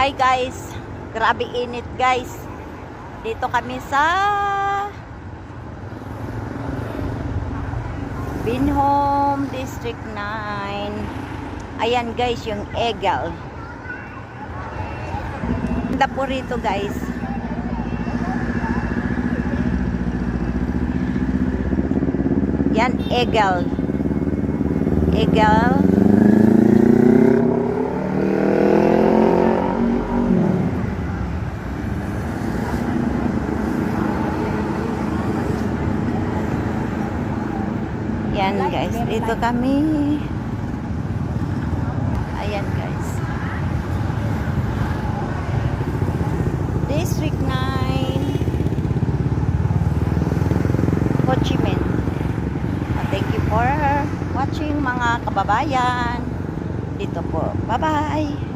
Hi guys, grabe init guys. Dito kami sa Binhom District 9. Ayan guys, yung Egal. Ganda po rito guys. Yan, Egal. Egal. Yan guys, dito kami. Ayan guys. District 9. Ho Chi Minh. Thank you for watching mga kababayan. Dito po. Bye-bye.